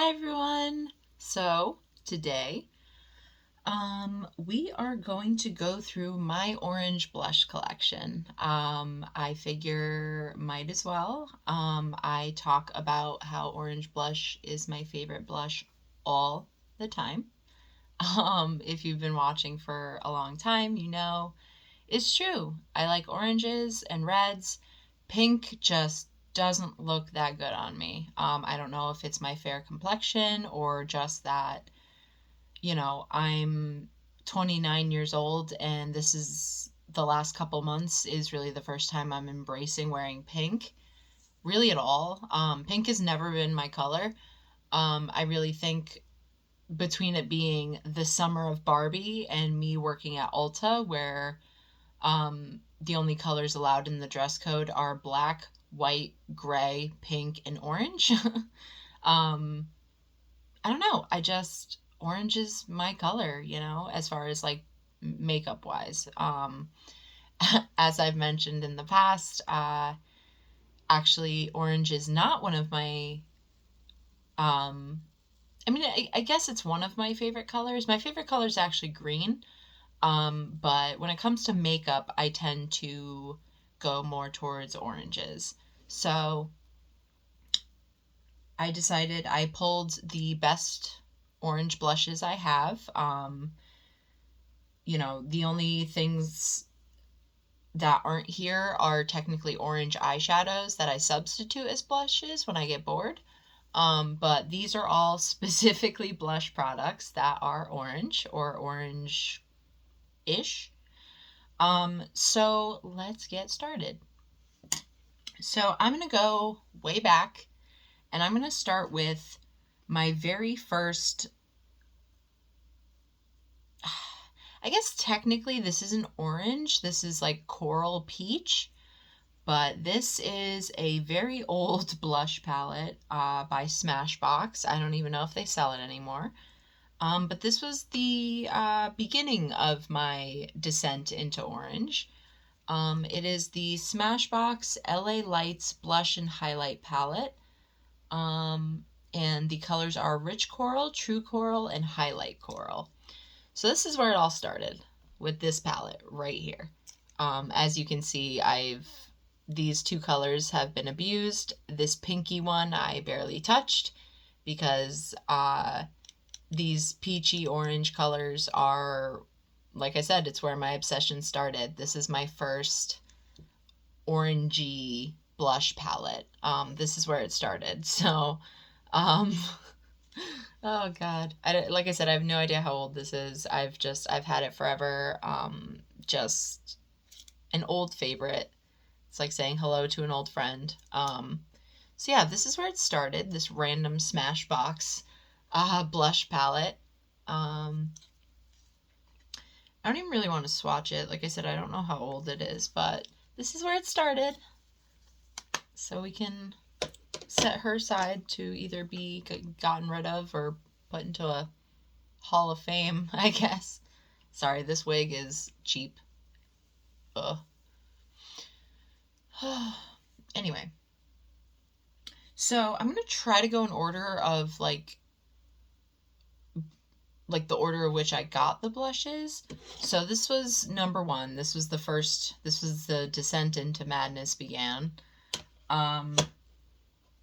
Hi everyone. So today, we are going to go through my orange blush collection. I figure might as well. I talk about how orange blush is my favorite blush all the time. If you've been watching for a long time, you know it's true. I like oranges and reds. Pink just doesn't look that good on me. I don't know if it's my fair complexion or just that, I'm 29 years old and this is the last couple months is really the first time I'm embracing wearing pink, really at all. Pink has never been my color. I really think between it being the summer of Barbie and me working at Ulta, where the only colors allowed in the dress code are black, white, gray, pink, and orange. um, I don't know. Orange is my color, as far as like makeup wise. As I've mentioned in the past, actually, orange is not one of my, um, I guess it's one of my favorite colors. My favorite color is actually green. But when it comes to makeup, I tend to go more towards oranges. So I pulled the best orange blushes I have. The only things that aren't here are technically orange eyeshadows that I substitute as blushes when I get bored. But these are all specifically blush products that are orange or orange ish. So let's get started. So I'm going to go way back and I'm going to start with my very first. I guess technically this isn't orange, this is like coral peach, but this is a very old blush palette by Smashbox. I don't even know if they sell it anymore. But this was the beginning of my descent into orange. It is the Smashbox LA Lights Blush and Highlight Palette. Um, and the colors are Rich Coral, True Coral, and Highlight Coral. So this is where it all started with this palette right here. As you can see, these two colors have been abused. This pinky one I barely touched because these peachy orange colors are, like I said, it's where my obsession started. This is my first orangey blush palette. This is where it started. So, um, oh God, like I said, I have no idea how old this is. I've had it forever. Just an old favorite. It's like saying hello to an old friend. So yeah, this is where it started. This random Smashbox, blush palette. Um, I don't even really want to swatch it. Like I said, I don't know how old it is, but this is where it started. So we can set her aside to either be gotten rid of or put into a Hall of Fame, I guess. Sorry, this wig is cheap. Ugh. Anyway, so I'm gonna try to go in order of like the order of which I got the blushes. So this was number one. This was the first. This was the descent into madness began. Um,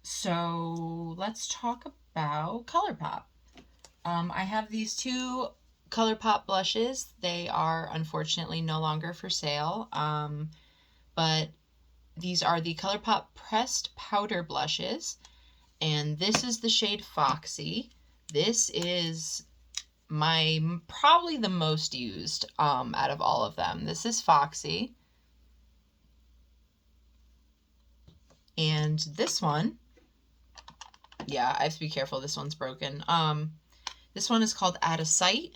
so let's talk about ColourPop. I have these two ColourPop blushes. They are unfortunately no longer for sale. But these are the ColourPop pressed powder blushes, and this is the shade Foxy. This is my probably the most used out of all of them. This is Foxy. And this one, yeah, I have to be careful. This one's broken. This one is called Out of Sight.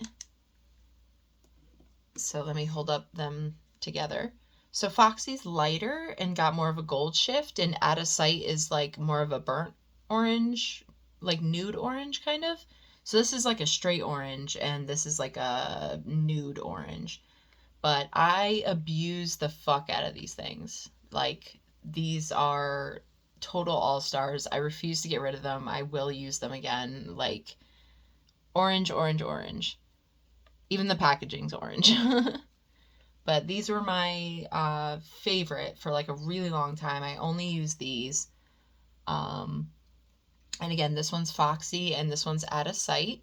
So let me hold up them together. So Foxy's lighter and got more of a gold shift, and Out of Sight is like more of a burnt orange, like nude orange kind of. So this is like a straight orange, and this is like a nude orange. But I abuse the fuck out of these things. Like, these are total all-stars. I refuse to get rid of them. I will use them again. Like, orange, orange, orange. Even the packaging's orange. But these were my favorite for like a really long time. I only use these. And again, this one's Foxy and this one's Out of Sight.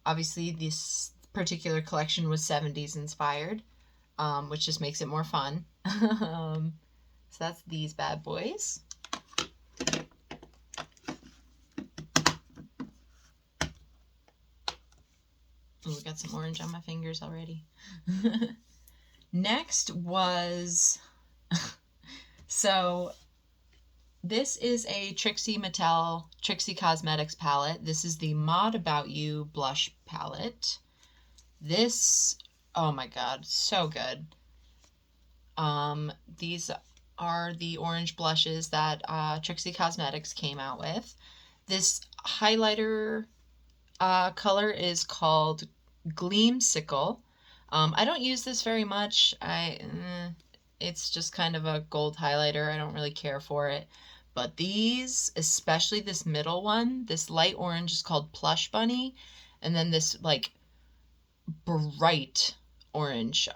Obviously, this particular collection was 70s inspired, which just makes it more fun. So that's these bad boys. Ooh, we got some orange on my fingers already. Next was, so this is a Trixie Mattel Trixie Cosmetics palette. This is the Mod About You blush palette. This, oh my god, so good. These are the orange blushes that Trixie Cosmetics came out with. This highlighter color is called Gleamsicle. I don't use this very much. It's just kind of a gold highlighter. I don't really care for it. But these, especially this middle one, this light orange is called Plush Bunny. And then this like bright orange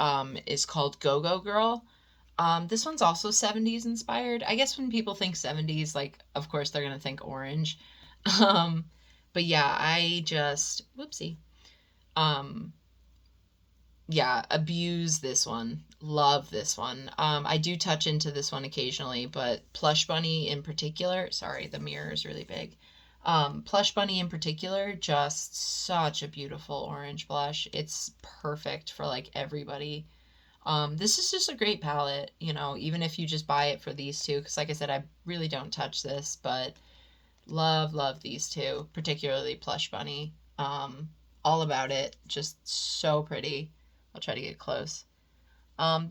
is called Go Go Girl. This one's also 70s inspired. I guess when people think 70s, like, of course they're going to think orange. But yeah, I just, whoopsie. Yeah, abuse this one. Love this one. I do touch into this one occasionally, but Plush Bunny in particular, sorry, the mirror is really big. Plush Bunny in particular, just such a beautiful orange blush. It's perfect for like everybody. This is just a great palette, you know, even if you just buy it for these two, because like I said, I really don't touch this, but love, love these two, particularly Plush Bunny. All about it, just so pretty. I'll try to get close.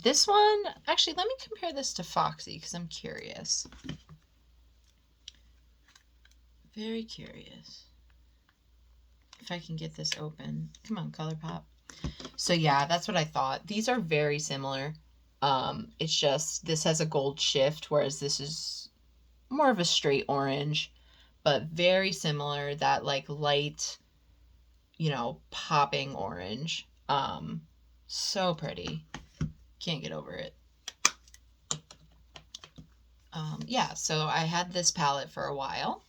This one, actually, let me compare this to Foxy because I'm curious. Very curious. If I can get this open. Come on, ColourPop. So yeah, that's what I thought. These are very similar. It's just this has a gold shift, whereas this is more of a straight orange, but very similar. That like light, you know, popping orange. So pretty. Can't get over it. Yeah, so I had this palette for a while.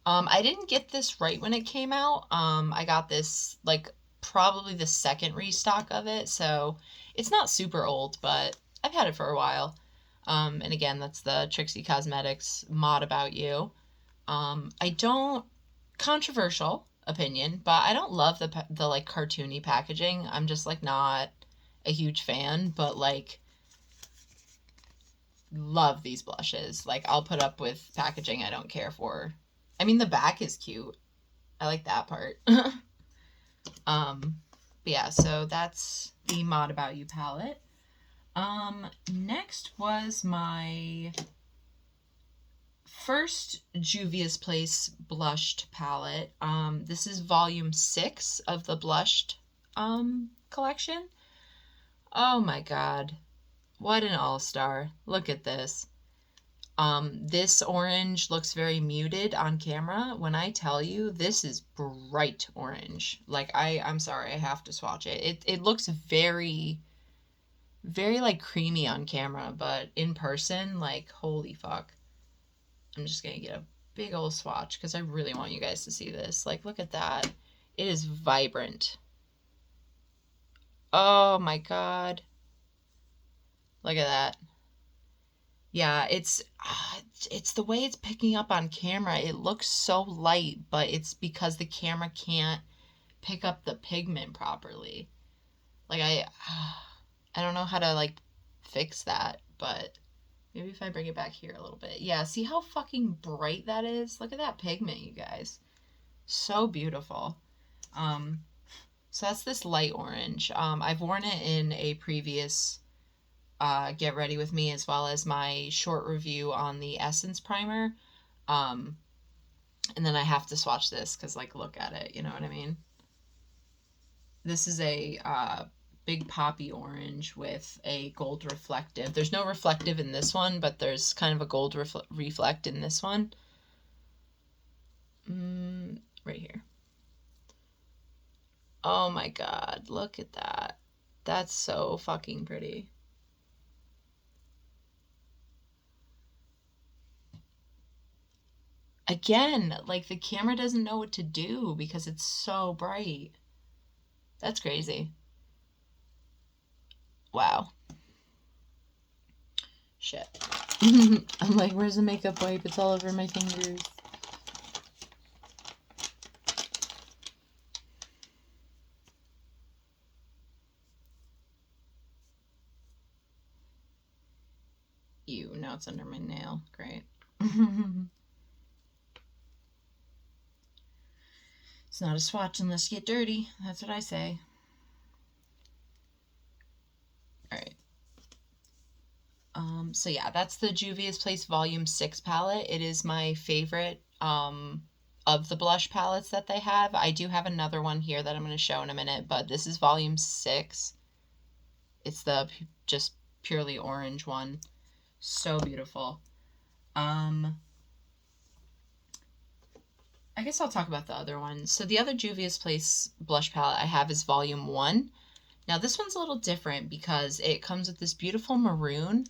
I didn't get this right when it came out. I got this like probably the second restock of it, so it's not super old, but I've had it for a while. And again, that's the Trixie Cosmetics Mod About You. I don't, controversial opinion, but I don't love the like cartoony packaging. I'm just like not a huge fan, but like love these blushes. Like I'll put up with packaging I don't care for. I mean, the back is cute. I like that part. But yeah, so that's the Mod About You palette. Next was my first Juvia's Place blushed palette. This is volume 6 of the blushed collection. Oh my god. What an all-star. Look at this. This orange looks very muted on camera. When I tell you, this is bright orange. Like, I'm sorry, I have to swatch it. It looks very, very, like, creamy on camera, but in person, like, holy fuck. I'm just gonna get a big old swatch, because I really want you guys to see this. Like, look at that. It is vibrant. Oh my god. Look at that. Yeah, it's the way it's picking up on camera. It looks so light, but it's because the camera can't pick up the pigment properly. Like I don't know how to like fix that, but maybe if I bring it back here a little bit. Yeah, see how fucking bright that is? Look at that pigment, you guys. So beautiful. So that's this light orange. I've worn it in a previous Get Ready With Me, as well as my short review on the Essence Primer. And then I have to swatch this because, like, look at it. You know what I mean? This is a big poppy orange with a gold reflective. There's no reflective in this one, but there's kind of a gold reflect in this one. Right here. Oh my god, look at that. That's so fucking pretty. Again, like the camera doesn't know what to do because it's so bright. That's crazy. Wow. Shit. I'm like, where's the makeup wipe? It's all over my fingers. Ew, now it's under my nail. Great. It's not a swatch unless you get dirty. That's what I say. Alright. So yeah, that's the Juvia's Place Volume 6 palette. It is my favorite of the blush palettes that they have. I do have another one here that I'm going to show in a minute, but this is Volume 6. It's the just purely orange one. So beautiful. I guess I'll talk about the other one. So the other Juvia's Place blush palette I have is Volume 1. Now this one's a little different because it comes with this beautiful maroon,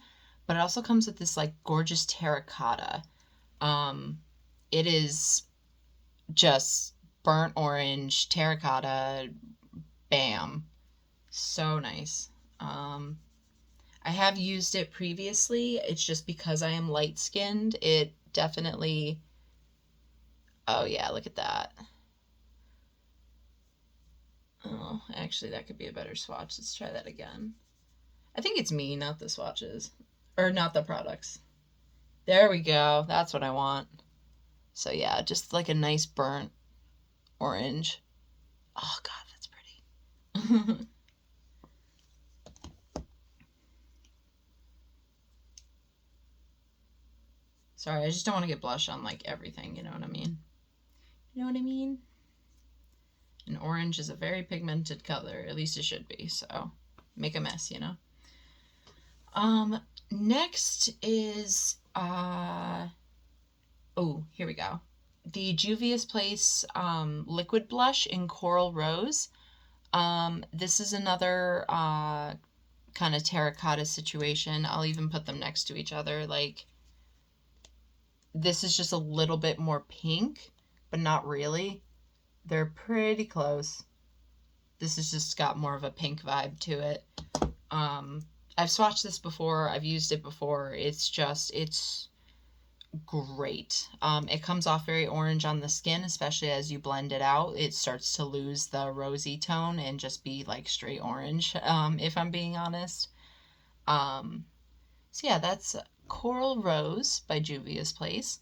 but it also comes with this like gorgeous terracotta. It is just burnt orange, terracotta, bam. So nice. I have used it previously. It's just because I am light skinned, it definitely. Oh yeah, look at that. Oh, actually, that could be a better swatch. Let's try that again. I think it's me, not the swatches. Or not the products. There we go. That's what I want. So yeah, just like a nice burnt orange. Oh god, that's pretty. Sorry, I just don't want to get blush on like everything, you know what I mean? You know what I mean? And orange is a very pigmented color, at least it should be, so make a mess, you know? Next is, oh, here we go. The Juvia's Place, Liquid Blush in Coral Rose. This is another, kind of terracotta situation. I'll even put them next to each other, like, this is just a little bit more pink, but not really. They're pretty close. This has just got more of a pink vibe to it. I've swatched this before. I've used it before. It's great. It comes off very orange on the skin, especially as you blend it out. It starts to lose the rosy tone and just be like straight orange, if I'm being honest. So yeah, that's Coral Rose by Juvia's Place.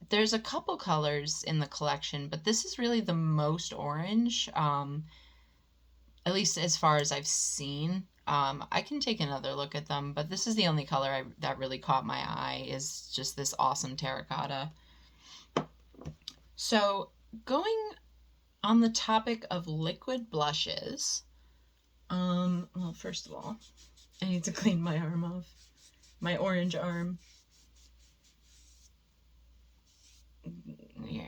There's a couple colors in the collection, but this is really the most orange, at least as far as I've seen. I can take another look at them, but this is the only color that really caught my eye, is just this awesome terracotta. So going on the topic of liquid blushes, well, first of all, I need to clean my arm off. My orange arm. Yeah,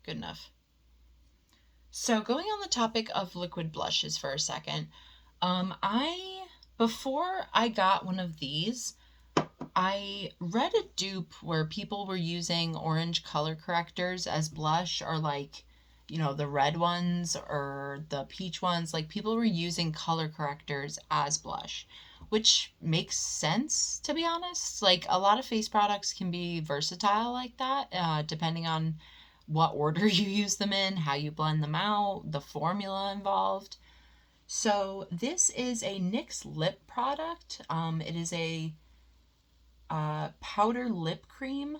good enough. So going on the topic of liquid blushes for a second, before I got one of these, I read a dupe where people were using orange color correctors as blush, or like, you know, the red ones or the peach ones. Like people were using color correctors as blush, which makes sense, to be honest. Like a lot of face products can be versatile like that, depending on what order you use them in, how you blend them out, the formula involved. So this is a NYX lip product. It is a powder lip cream.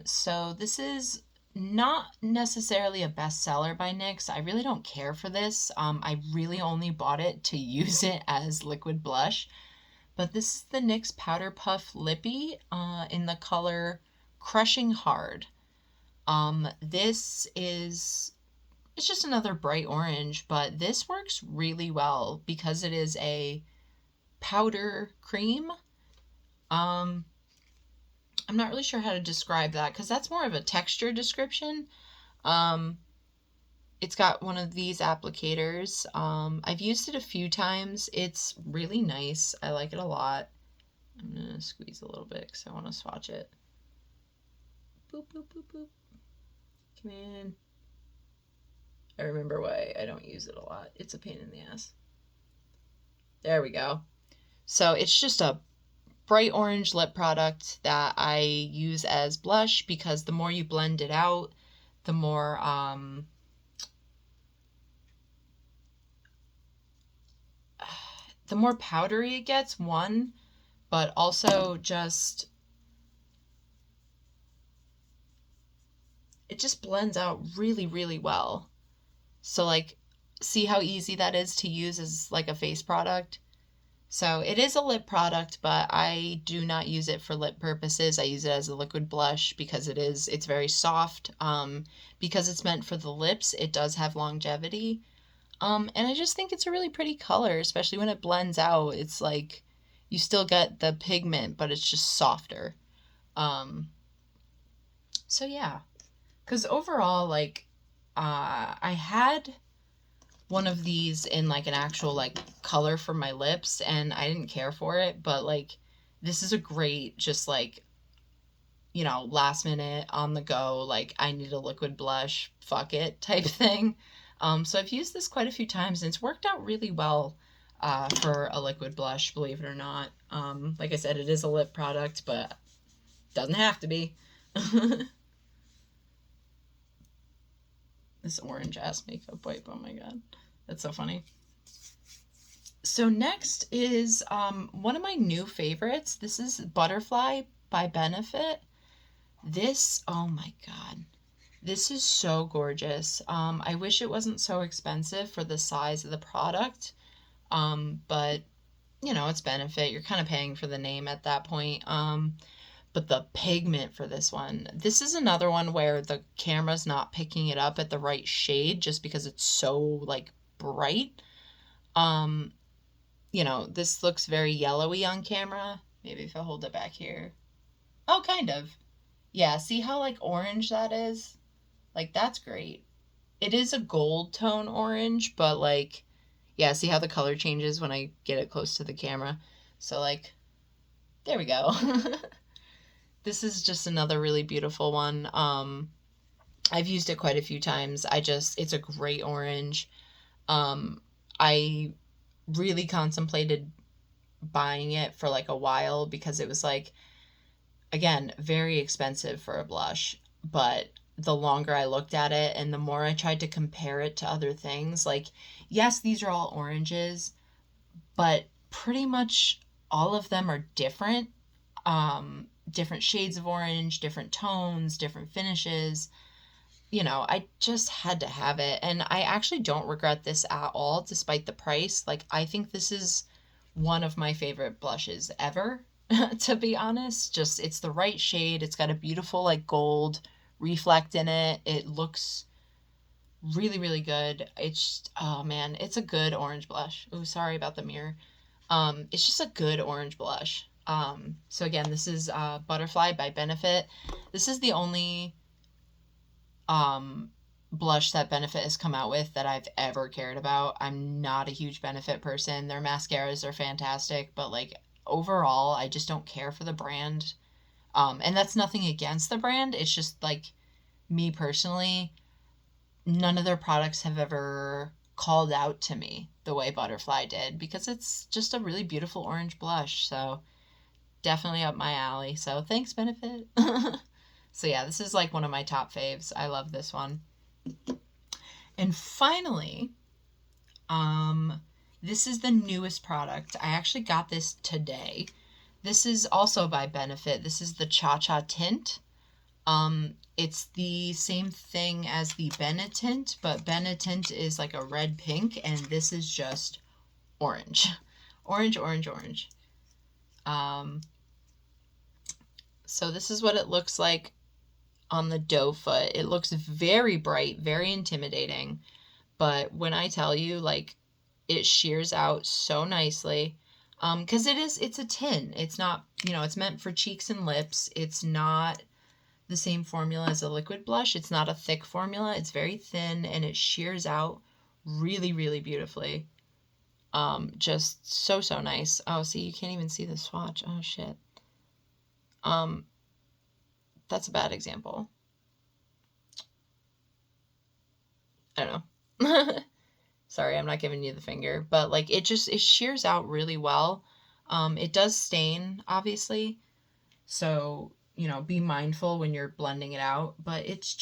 So this is not necessarily a bestseller by NYX. I really don't care for this. I really only bought it to use it as liquid blush. But this is the NYX Powder Puff Lippy in the color Crushing Hard. This is it's just another bright orange, but this works really well because it is a powder cream. Um, I'm not really sure how to describe that because that's more of a texture description. Um, it's got one of these applicators. I've used it a few times. It's really nice. I like it a lot. I'm gonna squeeze a little bit because I want to swatch it. Boop, boop, boop, boop. Come in. I remember why I don't use it a lot. It's a pain in the ass. There we go. So it's just a bright orange lip product that I use as blush because the more you blend it out, the more powdery it gets, one, but also just it just blends out really, really well. So like, see how easy that is to use as like a face product? So it is a lip product, but I do not use it for lip purposes. I use it as a liquid blush because it's very soft. Because it's meant for the lips, it does have longevity. And I just think it's a really pretty color, especially when it blends out. It's like you still get the pigment, but it's just softer. Um, so yeah, because overall, like, I had one of these in like an actual like color for my lips and I didn't care for it, but like this is a great just like, last minute on the go, like I need a liquid blush, fuck it type thing. So I've used this quite a few times and it's worked out really well for a liquid blush, believe it or not. Like I said, it is a lip product, but doesn't have to be. This orange ass makeup wipe, oh my god. That's so funny. So next is one of my new favorites. This is Butterfly by Benefit. This, oh my god. This is so gorgeous. I wish it wasn't so expensive for the size of the product. But, it's Benefit. You're kind of paying for the name at that point. But the pigment for this one, this is another one where the camera's not picking it up at the right shade just because it's so, like, bright. This looks very yellowy on camera. Maybe if I hold it back here. Oh, kind of. Yeah, see how, like, orange that is? Like, that's great. It is a gold tone orange, but, like, yeah, see how the color changes when I get it close to the camera? So, like, there we go. This is just another really beautiful one. I've used it quite a few times. It's a great orange. I really contemplated buying it for like a while because it was like, again, very expensive for a blush. But the longer I looked at it and the more I tried to compare it to other things, like, yes, these are all oranges, but pretty much all of them are different. Different shades of orange, different tones, different finishes. I just had to have it. And I actually don't regret this at all, despite the price. Like, I think this is one of my favorite blushes ever, to be honest. Just, it's the right shade. It's got a beautiful, like, gold reflect in it. It looks really, really good. Oh man, it's a good orange blush. Oh, sorry about the mirror. It's just a good orange blush. So again, this is Butterfly by Benefit. This is the only blush that Benefit has come out with that I've ever cared about. I'm not a huge Benefit person. Their mascaras are fantastic, but like overall, I just don't care for the brand. And that's nothing against the brand. It's just like me personally, none of their products have ever called out to me the way Butterfly did because it's just a really beautiful orange blush. So definitely up my alley. So thanks, Benefit. So yeah, this is like one of my top faves. I love this one. And finally, this is the newest product. I actually got this today. This is also by Benefit. This is the Cha Cha Tint. It's the same thing as the Benetint, but Benetint is like a red pink, and this is just orange. Orange, orange, orange. So this is what it looks like on the doe foot. It looks very bright, very intimidating. But when I tell you, like, it shears out so nicely. 'Cause it's a tint. It's not, it's meant for cheeks and lips. It's not the same formula as a liquid blush. It's not a thick formula. It's very thin and it shears out really, really beautifully. Just so, so nice. Oh, see, you can't even see the swatch. Oh, shit. Um, that's a bad example. I don't know. Sorry, I'm not giving you the finger, but like it shears out really well. It does stain, obviously, so be mindful when you're blending it out. But it's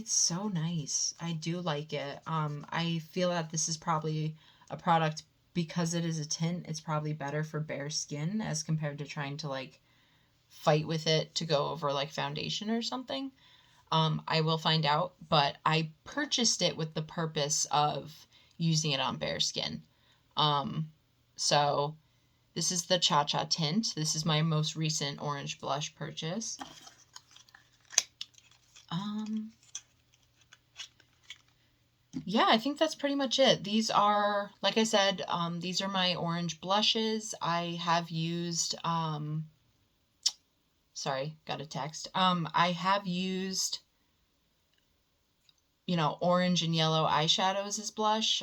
so nice. I do like it. I feel that this is probably a product because it is a tint. It's probably better for bare skin as compared to trying to like fight with it to go over like foundation or something. I will find out, but I purchased it with the purpose of using it on bare skin. Um, so this is the Cha Cha tint. This is my most recent orange blush purchase. Yeah, I think that's pretty much it. These are, like I said, these are my orange blushes. I have used, sorry, got a text. I have used, orange and yellow eyeshadows as blush.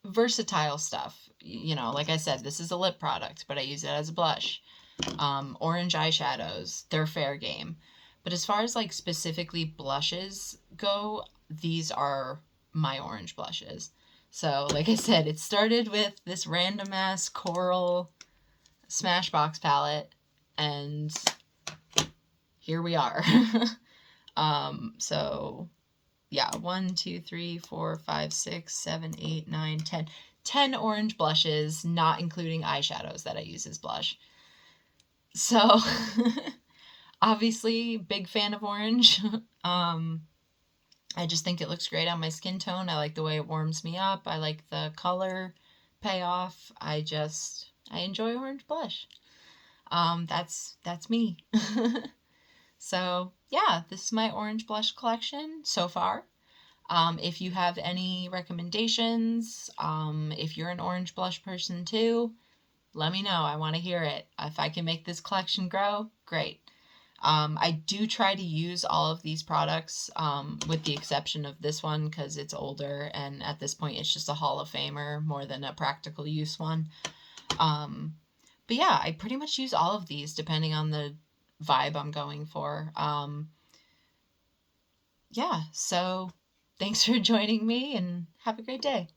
Versatile stuff. Like I said, this is a lip product, but I use it as a blush. Orange eyeshadows, they're fair game. But as far as like specifically blushes go, these are my orange blushes. So, like I said, it started with this random ass coral Smashbox palette, and here we are. So yeah, 1, 2, 3, 4, 5, 6, 7, 8, 9, 10. 10 orange blushes, not including eyeshadows that I use as blush. So, obviously, big fan of orange. I just think it looks great on my skin tone. I like the way it warms me up. I like the color payoff. I enjoy orange blush. That's me. So, yeah, this is my orange blush collection so far. If you have any recommendations, if you're an orange blush person too, let me know. I want to hear it. If I can make this collection grow, great. I do try to use all of these products, with the exception of this one because it's older and at this point it's just a Hall of Famer more than a practical use one. But yeah, I pretty much use all of these depending on the vibe I'm going for. Yeah, so thanks for joining me and have a great day.